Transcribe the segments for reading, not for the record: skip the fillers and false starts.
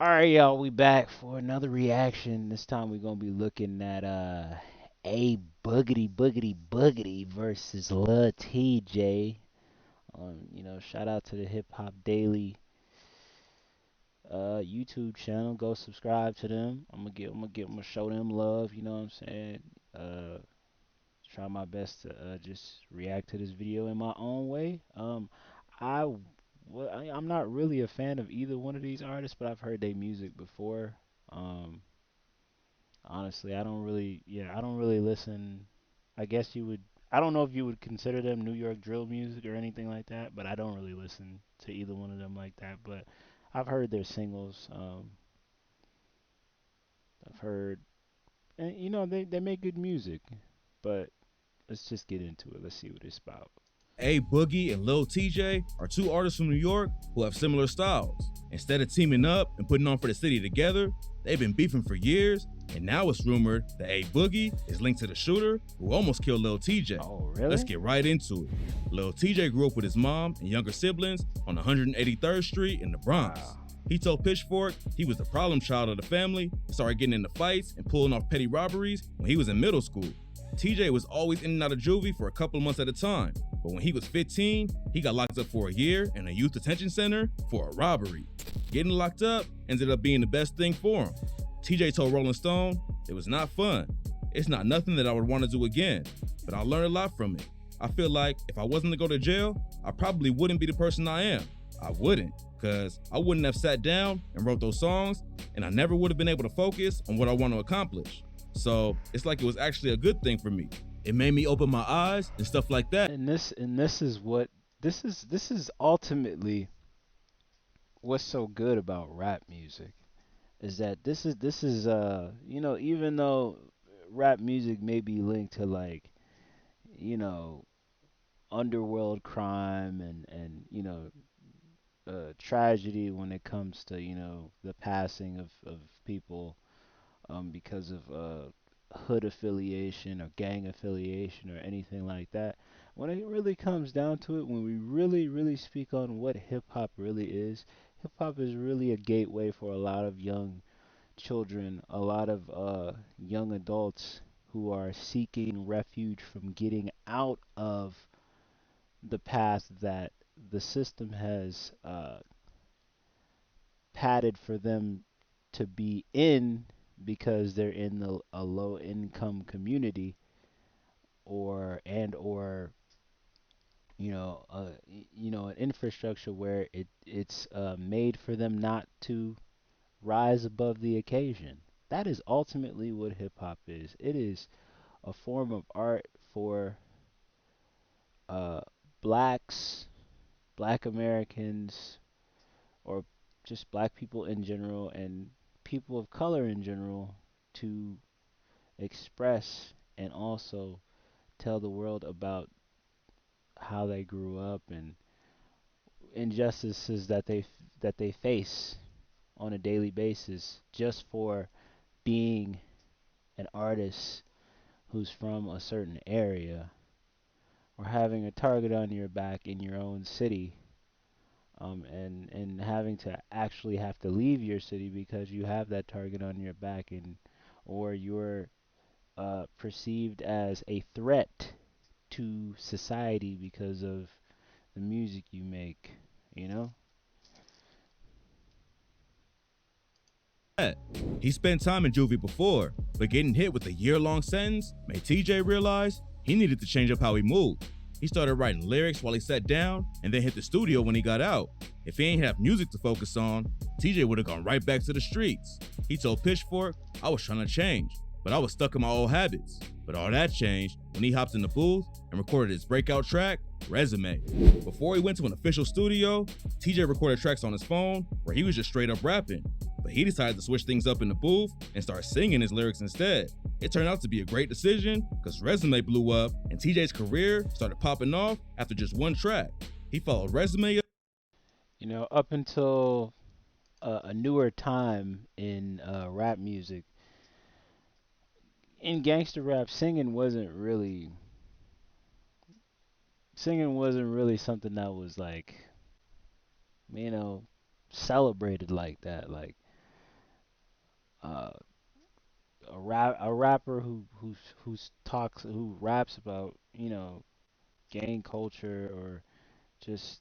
All right, y'all, we back for another reaction. This time we're gonna be looking at A Boogity versus liltjay. Shout out to the Hip Hop Daily YouTube channel. Go subscribe to them. I'm gonna show them love. You know what I'm saying? Uh, Try my best to just react to this video in my own way. I I'm not really a fan of either one of these artists, but I've heard their music before. Um, Honestly, I don't really listen. I guess you would, I don't know if you would consider them New York drill music or anything like that, but I don't really listen to either one of them like that. But I've heard their singles. I've heard, and they make good music. But let's just get into it. Let's see what it's about. A Boogie and Lil TJ are two artists from New York who have similar styles. Instead of teaming up and putting on for the city together, they've been beefing for years, and now it's rumored that A Boogie is linked to the shooter who almost killed Lil TJ. Oh, Let's really? get right into it. Lil TJ grew up with his mom and younger siblings on 183rd Street in the Bronx. Wow. He told Pitchfork he was the problem child of the family and started getting into fights and pulling off petty robberies when he was in middle school. TJ was always in and out of juvie for a couple of months at a time, but when he was 15, he got locked up for a year in a youth detention center for a robbery. Getting locked up ended up being the best thing for him. TJ told Rolling Stone, "It was not fun. It's not nothing that I would want to do again, but I learned a lot from it. I feel like if I wasn't to go to jail, I probably wouldn't be the person I am. I wouldn't, because I wouldn't have sat down and wrote those songs, and I never would have been able to focus on what I want to accomplish. So it's like it was actually a good thing for me. It made me open my eyes and stuff like that." And this is what this is ultimately what's so good about rap music is that this is even though rap music may be linked to like you know underworld crime and tragedy when it comes to the passing of people because of hood affiliation or gang affiliation or anything like that. When it really comes down to it, when we really speak on what hip hop really is, hip hop is really a gateway for a lot of young children, a lot of young adults who are seeking refuge from getting out of the path that the system has padded for them to be in because they're in a low income community or an infrastructure where it's made for them not to rise above the occasion. That is ultimately what hip hop is. It is a form of art for uh, blacks, black Americans, or just black people in general, and people of color in general to express and also tell the world about how they grew up and injustices that they face on a daily basis just for being an artist who's from a certain area or having a target on your back in your own city, and having to actually have to leave your city because you have that target on your back, and or you're perceived as a threat to society because of the music you make, you know? He spent time in juvie before, but getting hit with a year-long sentence made TJ realize he needed to change up how he moved. He started writing lyrics while he sat down and then hit the studio when he got out. If he ain't have music to focus on, TJ would have gone right back to the streets. He told Pitchfork, "I was trying to change, but I was stuck in my old habits." But all that changed when he hopped in the booth and recorded his breakout track, Resume. Before he went to an official studio, TJ recorded tracks on his phone where he was just straight up rapping. But he decided to switch things up in the booth and start singing his lyrics instead. It turned out to be a great decision because Resume blew up and TJ's career started popping off after just one track. He followed Resume up. Up until a newer time in rap music, in gangster rap, singing wasn't really something that was like, you know, celebrated like that. Like uh, a rapper who raps about, gang culture or just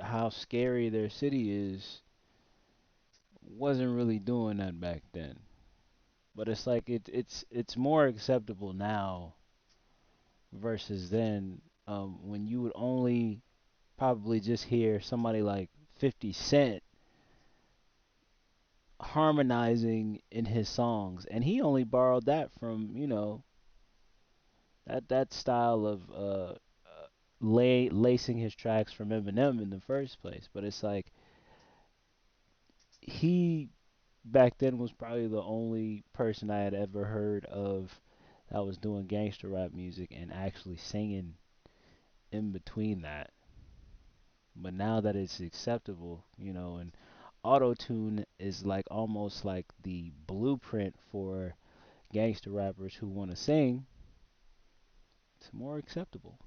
how scary their city is, wasn't really doing that back then. But it's like it's more acceptable now versus then, when you would only probably just hear somebody like 50 Cent harmonizing in his songs, and he only borrowed that from, that style of lacing his tracks from Eminem in the first place. But it's like he back then was probably the only person I had ever heard of that was doing gangster rap music and actually singing in between that. But now that it's acceptable, and auto tune is like almost like the blueprint for gangster rappers who want to sing, it's more acceptable.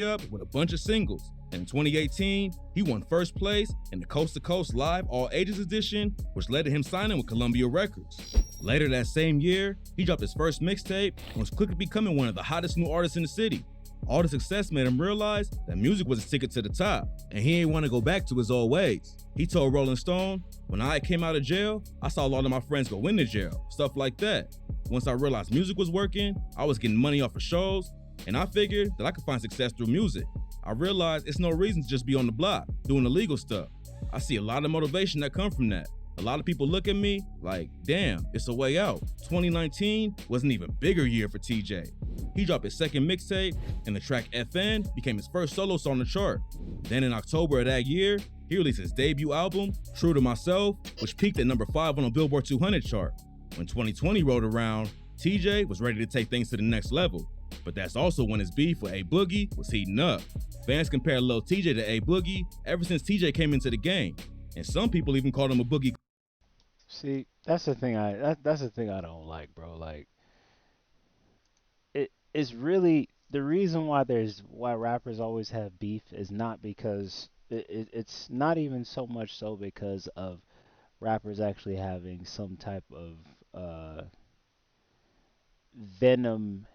Up with a bunch of singles. And in 2018, he won first place in the Coast to Coast Live All Ages edition, which led to him signing with Columbia Records. Later that same year, he dropped his first mixtape and was quickly becoming one of the hottest new artists in the city. All the success made him realize that music was his ticket to the top, and he ain't want to go back to his old ways. He told Rolling Stone, "When I came out of jail, I saw a lot of my friends go into jail, stuff like that. Once I realized music was working, I was getting money off of shows, and I figured that I could find success through music. I realized it's no reason to just be on the block, doing illegal stuff. I see a lot of motivation that come from that. A lot of people look at me like, damn, it's a way out." 2019 was an even bigger year for TJ. He dropped his second mixtape, and the track FN became his first solo song on the chart. Then in October of that year, he released his debut album, True to Myself, which peaked at number 5 on the Billboard 200 chart. When 2020 rolled around, TJ was ready to take things to the next level. But that's also when his beef with A Boogie was heating up. Fans compare Lil TJ to A Boogie ever since TJ came into the game, and some people even called him a Boogie. See, that's the thing I don't like, bro. Like, it's really the reason why rappers always have beef is not because it's not even so much so because of rappers actually having some type of venom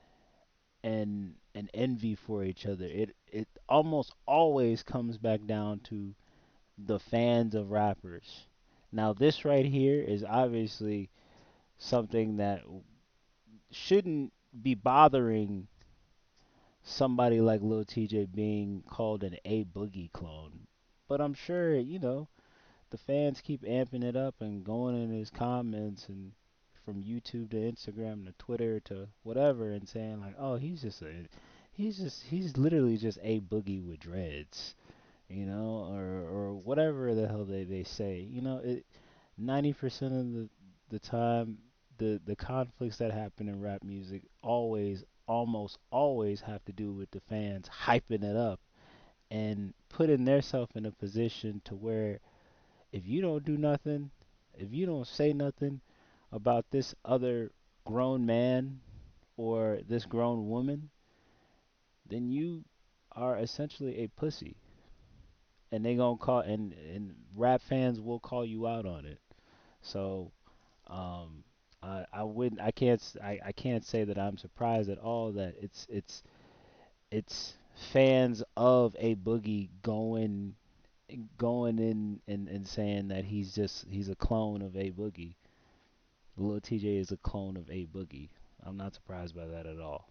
and envy for each other. It almost always comes back down to the fans of rappers. Now, this right here is obviously something that shouldn't be bothering somebody like Lil TJ being called an A Boogie clone. But I'm sure, the fans keep amping it up and going in his comments and from YouTube to Instagram to Twitter to whatever and saying like, "Oh, he's literally just A Boogie with dreads." Or whatever the hell they say. 90% of the time, the conflicts that happen in rap music almost always have to do with the fans hyping it up and putting themselves in a position to where if you don't do nothing, if you don't say nothing about this other grown man or this grown woman, then you are essentially a pussy. And they gonna call and rap fans will call you out on it. So I wouldn't I can't say that I'm surprised at all that it's fans of A Boogie going in and saying that he's a clone of A Boogie. Lil TJ is a clone of A Boogie. I'm not surprised by that at all.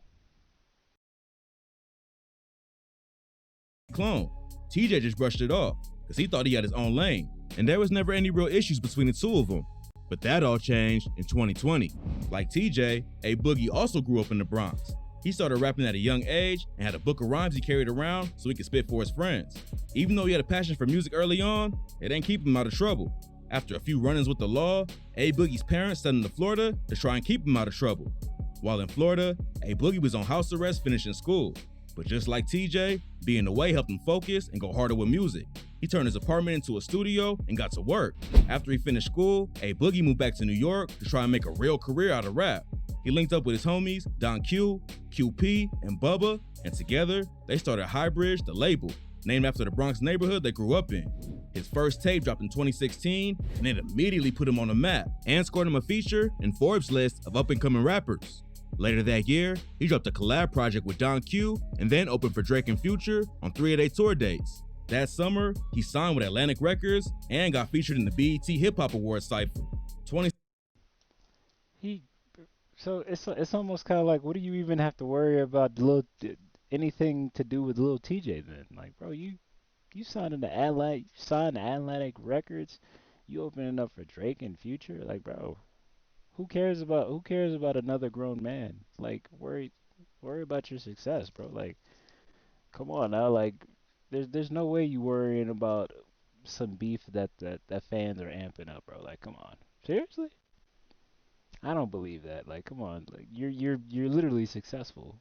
Clone. TJ just brushed it off because he thought he had his own lane, and there was never any real issues between the two of them. But that all changed in 2020. Like TJ, A Boogie also grew up in the Bronx. He started rapping at a young age and had a book of rhymes he carried around so he could spit for his friends. Even though he had a passion for music early on, it didn't keep him out of trouble. After a few run-ins with the law, A Boogie's parents sent him to Florida to try and keep him out of trouble. While in Florida, A Boogie was on house arrest finishing school. But just like TJ, being away helped him focus and go harder with music. He turned his apartment into a studio and got to work. After he finished school, A Boogie moved back to New York to try and make a real career out of rap. He linked up with his homies Don Q, QP, and Bubba, and together they started High Bridge, the label, named after the Bronx neighborhood they grew up in. His His first tape dropped in 2016, and it immediately put him on the map and scored him a feature in Forbes' list of up-and-coming rappers. Later that year, he dropped a collab project with Don Q and then opened for Drake and Future on 3 of their tour dates. That summer, he signed with Atlantic Records and got featured in the BET Hip Hop Awards cypher. He so it's almost kind of like, what do you even have to worry about anything to do with Lil TJ then? Like, bro, you signed into Atlantic, signed to Atlantic Records, you opening up for Drake and Future, like, bro, who cares about another grown man? Like, worry about your success, bro. Like, come on now, like, there's no way you worrying about some beef that fans are amping up, bro. Like, come on, seriously? I don't believe that. Like, come on, like, you're literally successful.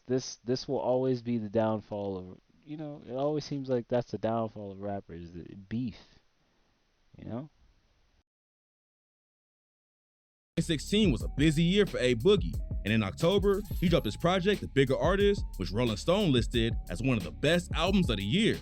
This will always be the downfall of, it always seems like that's the downfall of rappers, the beef, you know? 2016 was a busy year for A Boogie, and in October, he dropped his project, The Bigger Artist, which Rolling Stone listed as one of the best albums of the year.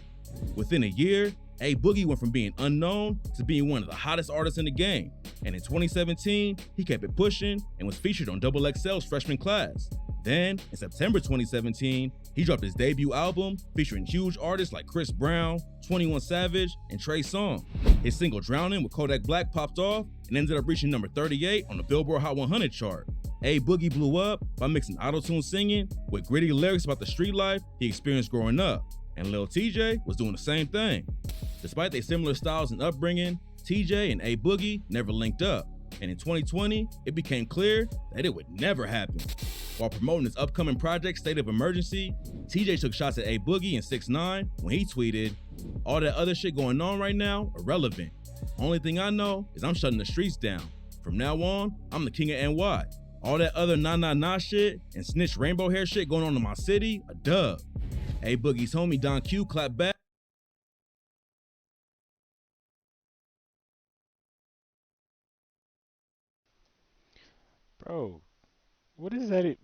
Within a year, A Boogie went from being unknown to being one of the hottest artists in the game, and in 2017, he kept it pushing and was featured on XXL's Freshman Class. Then, in September 2017, he dropped his debut album featuring huge artists like Chris Brown, 21 Savage, and Trey Songz. His single Drowning with Kodak Black popped off and ended up reaching number 38 on the Billboard Hot 100 chart. A Boogie blew up by mixing auto-tune singing with gritty lyrics about the street life he experienced growing up, and Lil TJ was doing the same thing. Despite their similar styles and upbringing, TJ and A Boogie never linked up, and in 2020, it became clear that it would never happen. While promoting his upcoming project, State of Emergency, TJ took shots at A Boogie and 6ix9ine when he tweeted, "All that other shit going on right now, irrelevant. Only thing I know is I'm shutting the streets down. From now on, I'm the king of NY. All that other nah shit and snitch rainbow hair shit going on in my city, a dub." A Boogie's homie Don Q clapped back. Bro, what is that?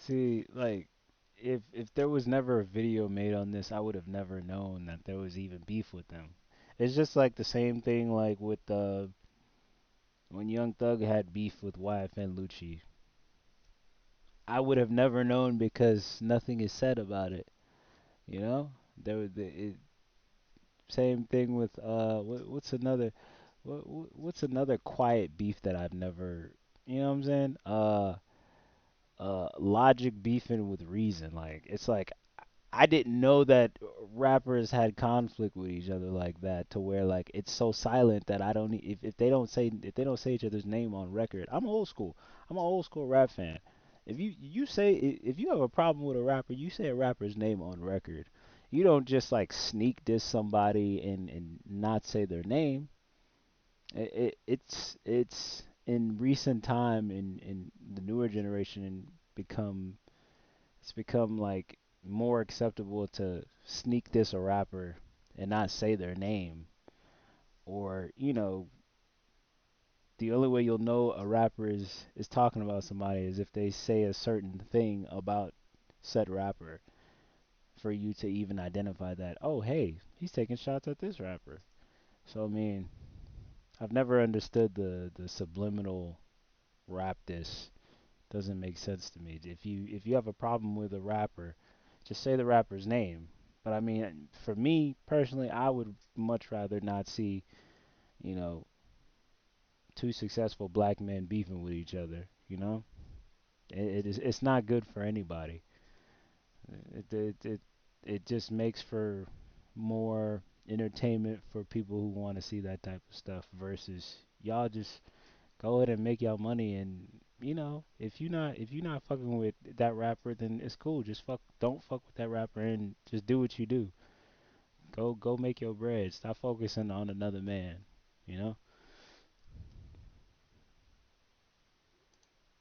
See, like, if there was never a video made on this, I would have never known that there was even beef with them. It's just like the same thing like with when Young Thug had beef with YFN Lucci. I would have never known because nothing is said about it. You know, there was same thing with what's another quiet beef that I've never, you know what I'm saying? Logic beefing with Reason. Like, it's like I didn't know that rappers had conflict with each other like that, to where like it's so silent that I don't if they don't say each other's name on record. I'm old school. I'm an old school rap fan. If you have a problem with a rapper, you say a rapper's name on record. You don't just like sneak diss somebody and not say their name. It's in recent time in the newer generation become it's become like more acceptable to sneak diss a rapper and not say their name, or the only way you'll know a rapper is talking about somebody is if they say a certain thing about said rapper, for you to even identify that, oh, hey, he's taking shots at this rapper. So I mean, I've never understood the subliminal rap diss. Doesn't make sense to me. If you have a problem with a rapper, just say the rapper's name. But I mean, for me personally, I would much rather not see, you know, two successful black men beefing with each other. It's not good for anybody. It just makes for more entertainment for people who want to see that type of stuff, versus y'all just go ahead and make y'all money. And if you're not fucking with that rapper, then it's cool. Just don't fuck with that rapper and just do what you do. Go make your bread. Stop focusing on another man. You know.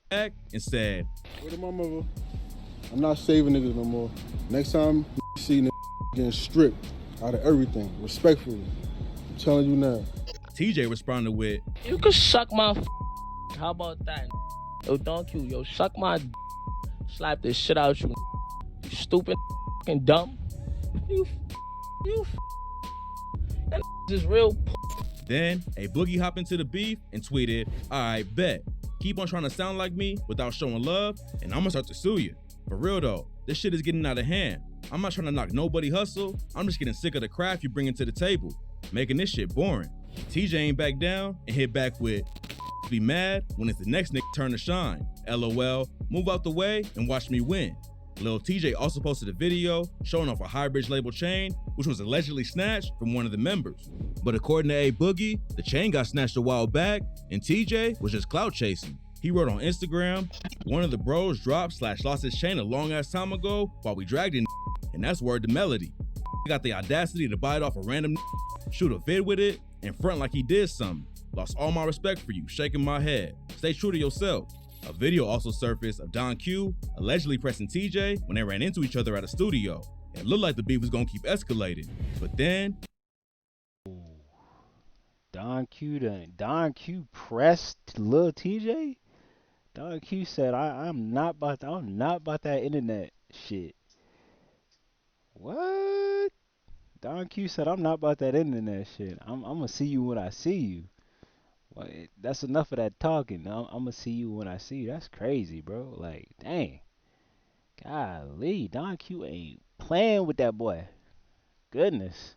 Back and said, Word of my mother, I'm not saving niggas no more. Next time you see niggas getting stripped out of everything, respectfully, I'm telling you now. TJ responded with, "You can suck my How about that? Yo, thank you. Yo, suck my Slap this shit out you. You stupid and dumb. You, you, that is real. Then A Boogie hopped into the beef and tweeted, "Alright, bet. Keep on trying to sound like me without showing love, and I'ma start to sue you. For real though, this shit is getting out of hand. I'm not trying to knock nobody hustle. I'm just getting sick of the craft you bringing to the table, making this shit boring." TJ ain't back down and hit back with, "Be mad when it's the next nigga turn to shine. LOL, move out the way and watch me win." Lil TJ also posted a video showing off a High Bridge label chain, which was allegedly snatched from one of the members. But according to A Boogie, the chain got snatched a while back, and TJ was just clout chasing. He wrote on Instagram, "One of the bros dropped/lost his chain a long ass time ago while we dragged in, and that's word to Melody. He got the audacity to buy it off a random, shoot a vid with it, and front like he did something. Lost all my respect for you, shaking my head. Stay true to yourself." A video also surfaced of Don Q allegedly pressing TJ when they ran into each other at a studio. It looked like the beef was gonna keep escalating, but then Don Q pressed Lil TJ. Don Q said, I'm not about that internet shit." What? Don Q said, "I'm not about that internet shit. I'm gonna see you when I see you." Well, that's enough of that talking. I'm gonna see you when I see you. That's crazy, bro. Like, dang. Golly, Don Q ain't playing with that boy. Goodness.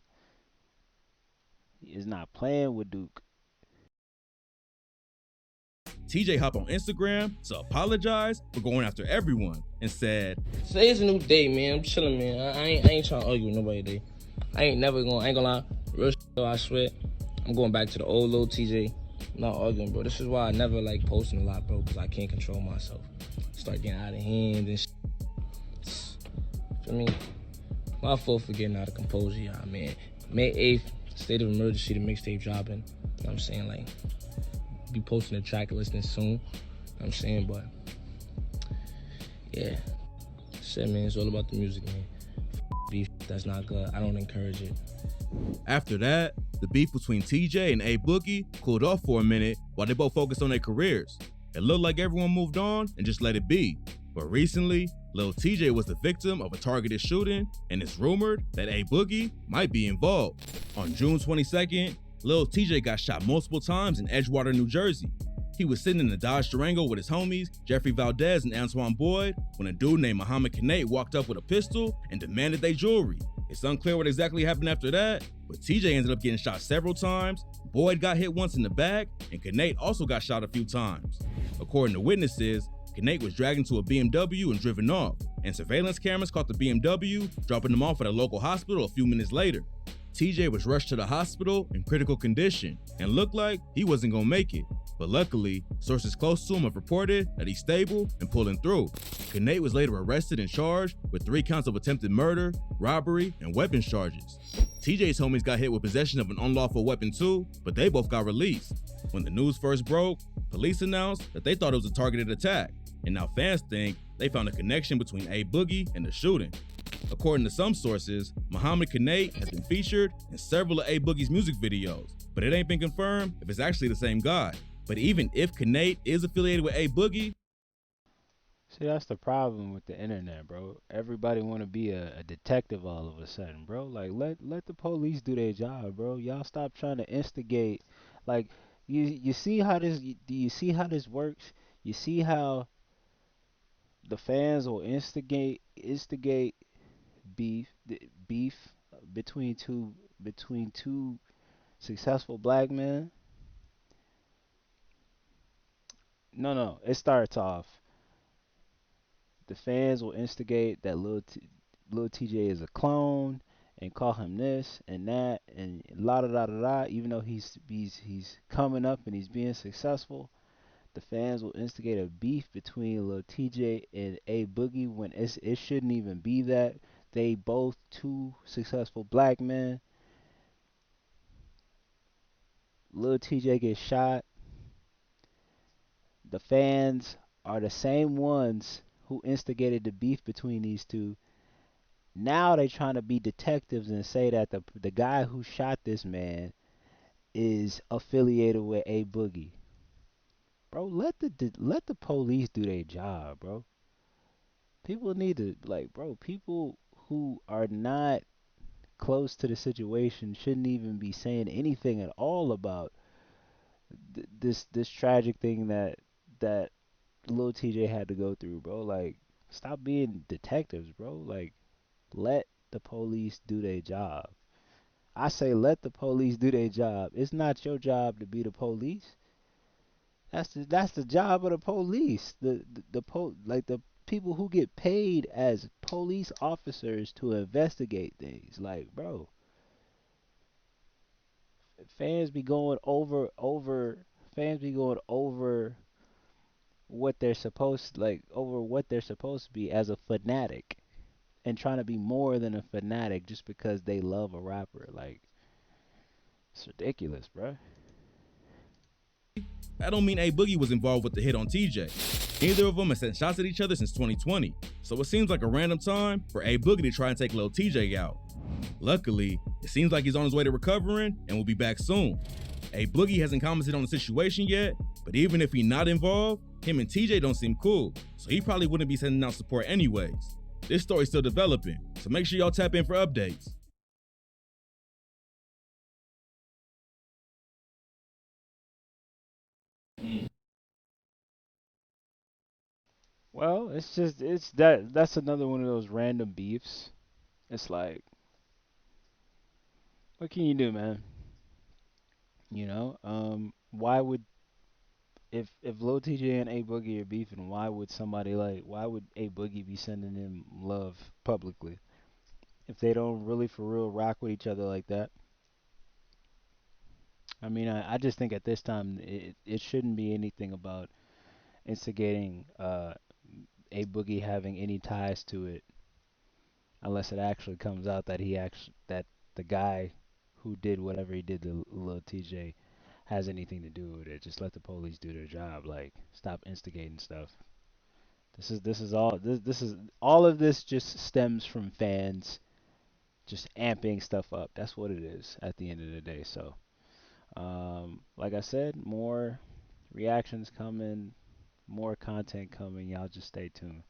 He is not playing with Duke. TJ hopped on Instagram to apologize for going after everyone and said, Today's a new day, man. I'm chilling, man. I ain't trying to argue with nobody today. I ain't gonna lie. Real shit, though, I swear. I'm going back to the old Lil TJ. I'm not arguing, bro. This is why I never like posting a lot, bro, because I can't control myself. Start getting out of hand and shit. I mean, my fault for getting out of composure, y'all, man. May 8th, state of emergency, the mixtape dropping. You know what I'm saying? Like, be posting the track listing soon. You know what I'm saying? But, yeah. Shit, man, it's all about the music, man. Beef, that's not good. I don't encourage it. After that, the beef between TJ and A Boogie cooled off for a minute while they both focused on their careers. It looked like everyone moved on and just let it be. But recently, Lil TJ was the victim of a targeted shooting, and it's rumored that A Boogie might be involved. On June 22nd, Lil TJ got shot multiple times in Edgewater, New Jersey. He was sitting in the Dodge Durango with his homies, Jeffrey Valdez and Antoine Boyd, when a dude named Muhammad Kanate walked up with a pistol and demanded their jewelry. It's unclear what exactly happened after that, but TJ ended up getting shot several times, Boyd got hit once in the back, and Kanate also got shot a few times. According to witnesses, Kanate was dragged into a BMW and driven off, and surveillance cameras caught the BMW dropping him off at a local hospital a few minutes later. TJ was rushed to the hospital in critical condition and looked like he wasn't gonna make it. But luckily, sources close to him have reported that he's stable and pulling through. Kanate was later arrested and charged with 3 counts of attempted murder, robbery, and weapons charges. TJ's homies got hit with possession of an unlawful weapon too, but they both got released. When the news first broke, police announced that they thought it was a targeted attack, and now fans think they found a connection between A Boogie and the shooting. According to some sources, Muhammad Kanate has been featured in several of A Boogie's music videos, but it ain't been confirmed if it's actually the same guy. But even if Kanate is affiliated with A Boogie, See, that's the problem with the internet, bro. Everybody want to be a detective all of a sudden, bro. Like, let the police do their job, bro. Y'all stop trying to instigate. Like, you see how this? Do you see how this works? You see how the fans will instigate beef between two successful black men. No. It starts off. The fans will instigate that Lil TJ is a clone and call him this and that and la da da da da. Even though he's coming up and he's being successful, the fans will instigate a beef between Lil TJ and A Boogie when it shouldn't even be that. They both two successful black men. Lil TJ gets shot. The fans are the same ones who instigated the beef between these two. Now they trying to be detectives and say that the guy who shot this man is affiliated with A Boogie. Bro, let the police do their job, bro. People need to, like, bro, people who are not close to the situation shouldn't even be saying anything at all about this tragic thing that little TJ had to go through, bro. Like, stop being detectives, bro. Like, let the police do their job. I say let the police do their job. It's not your job to be the police. That's the job of the police. Like the people who get paid as police officers to investigate things. Like, bro, fans be going fans be going over what they're supposed like over what they're supposed to be as a fanatic and trying to be more than a fanatic just because they love a rapper. Like, it's ridiculous, bro. That don't mean A Boogie was involved with the hit on TJ. Neither of them have sent shots at each other since 2020, so it seems like a random time for A Boogie to try and take Lil TJ out. Luckily, it seems like he's on his way to recovering and will be back soon. A Boogie hasn't commented on the situation yet, but even if he's not involved, him and TJ don't seem cool, so he probably wouldn't be sending out support anyways. This story's still developing, so make sure y'all tap in for updates. Well, it's another one of those random beefs. It's like, what can you do, man? Why would if Lil TJ and A Boogie are beefing, why would A Boogie be sending him love publicly if they don't really for real rock with each other like that? I mean, I just think at this time it shouldn't be anything about instigating A Boogie having any ties to it unless it actually comes out that the guy who did whatever he did to Lil TJ has anything to do with it. Just let the police do their job. Like, stop instigating stuff. This is all of this just stems from fans just amping stuff up. That's what it is at the end of the day. So, like I said, more reactions coming, more content coming. Y'all just stay tuned.